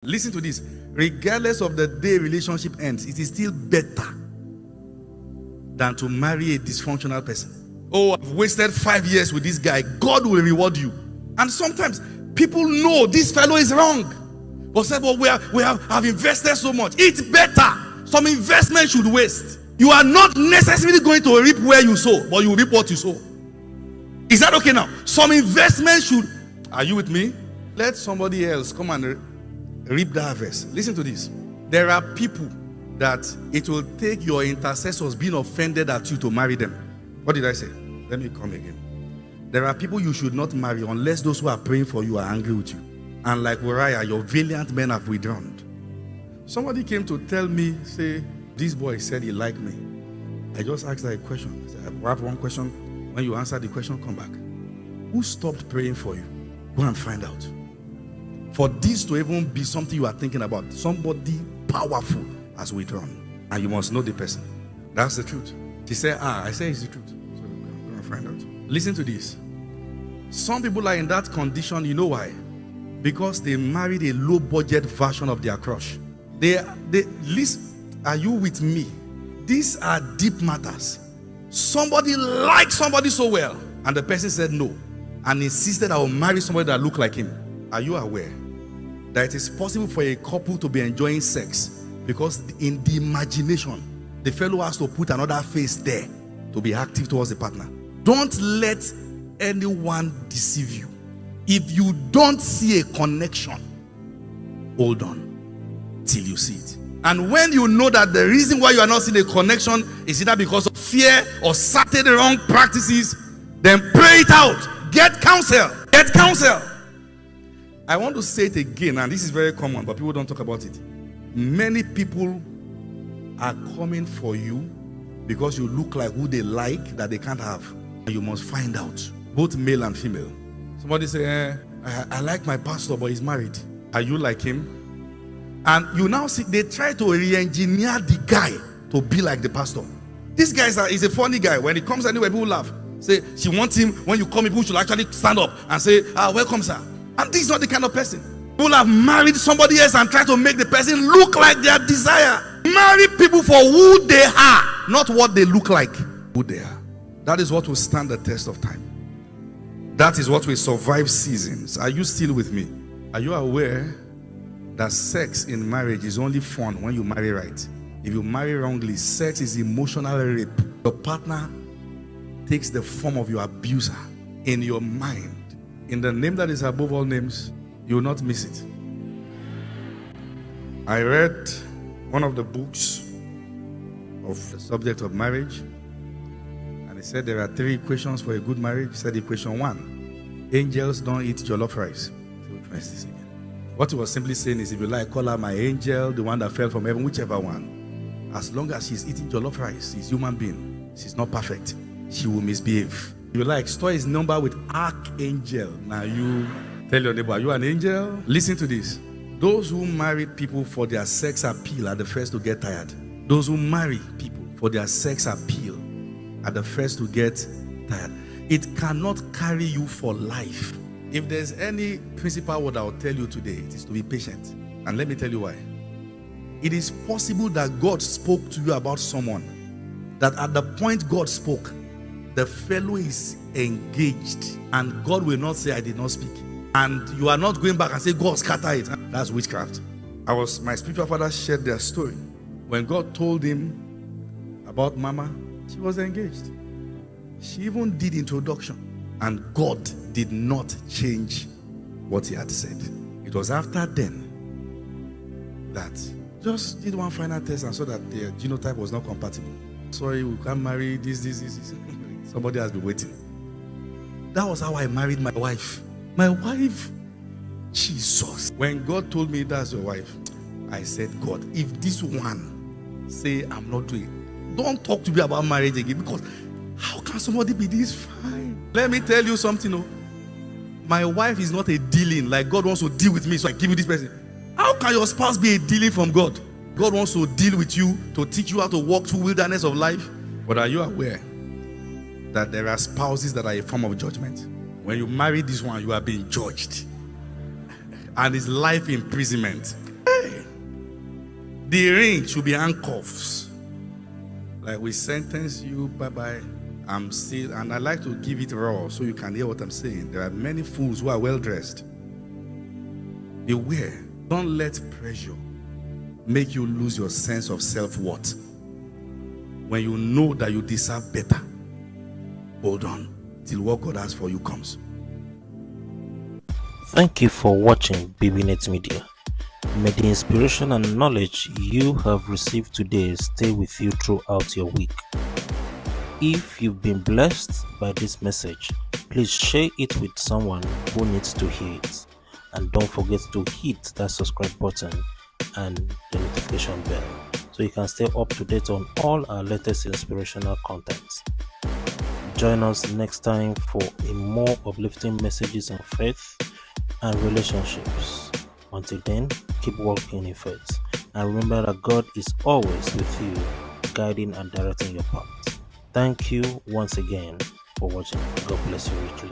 Listen to this. Regardless of the day relationship ends, it is still better than to marry a dysfunctional person. Oh, I've wasted 5 years with this guy. God will reward you. And sometimes people know this fellow is wrong, but say, well, I've invested so much. It's better. Some investment should waste. You are not necessarily going to reap where you sow, but you reap what you sow. Is that okay now? Some investment should. Are you with me? Let somebody else come and reap the harvest. Listen to this. There are people that it will take your intercessors being offended at you to marry them. What did I say? Let me come again. There are people you should not marry unless those who are praying for you are angry with you. And like Uriah, your valiant men have withdrawn. Somebody came to tell me, say, this boy said he liked me. I just asked her a question. I said, I have one question. When you answer the question, come back. Who stopped praying for you? Go and find out. For this to even be something you are thinking about, somebody powerful has withdrawn. And you must know the person. That's the truth. She said, I say it's the truth. So I'm going to find out. Listen to this. Some people are in that condition, you know why? Because they married a low-budget version of their crush. Listen, are you with me? These are deep matters. Somebody liked somebody so well, and the person said no, and insisted I will marry somebody that looked like him. Are you aware that it is possible for a couple to be enjoying sex because in the imagination, the fellow has to put another face there to be active towards the partner? Don't let anyone deceive you. If you don't see a connection, hold on till you see it. And when you know that the reason why you are not seeing a connection is either because of fear or certain wrong practices, then pray it out. Get counsel. Get counsel. I want to say it again, and this is very common, but people don't talk about it. Many people are coming for you because you look like who they like that they can't have. And you must find out, both male and female. Somebody say, I like my pastor, but he's married. Are you like him? And you now see, they try to re-engineer the guy to be like the pastor. This guy is a funny guy. When he comes anywhere, people laugh. Say, she wants him, when you come, people should actually stand up and say, welcome, sir. And this is not the kind of person. People have married somebody else and try to make the person look like their desire. Marry people for who they are, not what they look like. Who they are. That is what will stand the test of time. That is what will survive seasons. Are you still with me? Are you aware that sex in marriage is only fun when you marry right? If you marry wrongly, sex is emotional rape. Your partner takes the form of your abuser in your mind. In the name that is above all names, you will not miss it. I read one of the books of the subject of marriage, and it said there are 3 equations for a good marriage. It said equation 1, angels don't eat jollof rice. So we'll try this again. What he was simply saying is, if you like, call her my angel, the one that fell from heaven, whichever one. As long as she's eating jollof rice, she's a human being. She's not perfect. She will misbehave. If you like, store his number with archangel. Now you tell your neighbor, are you an angel? Listen to this. Those who marry people for their sex appeal are the first to get tired. Those who marry people for their sex appeal are the first to get tired. It cannot carry you for life. If there's any principal word I will tell you today, it is to be patient. And let me tell you why. It is possible that God spoke to you about someone, that at the point God spoke, the fellow is engaged, and God will not say, I did not speak. And you are not going back and say, God scatter it. That's witchcraft. My spiritual father shared their story. When God told him about Mama, she was engaged. She even did introduction. And God did not change what he had said. It was after then that just did one final test and saw that the genotype was not compatible. Sorry, we can't marry this. Somebody has been waiting. That was how I married my wife. My wife, Jesus. When God told me that's your wife, I said, God, if this one say I'm not doing it, don't talk to me about marriage again, because how can somebody be this fine? Let me tell you something. Oh, my wife is not a dealing, like God wants to deal with me, so I give you this person. How can your spouse be a dealing from God? God wants to deal with you to teach you how to walk through wilderness of life. But are you aware that there are spouses that are a form of judgment? When you marry this one, you are being judged. And it's life imprisonment. The ring should be handcuffs. Like, we sentence you, bye-bye. I'm still, and I like to give it raw so you can hear what I'm saying. There are many fools who are well-dressed. Beware. Don't let pressure make you lose your sense of self-worth. When you know that you deserve better, hold on till what God has for you comes. Thank you for watching BBNet Media. May the inspiration and knowledge you have received today stay with you throughout your week. If you've been blessed by this message, please share it with someone who needs to hear it. And don't forget to hit that subscribe button and the notification bell so you can stay up to date on all our latest inspirational content. Join us next time for a more uplifting messages on faith and relationships. Until then, keep walking in faith and remember that God is always with you, guiding and directing your path. Thank you once again for watching. God bless you richly.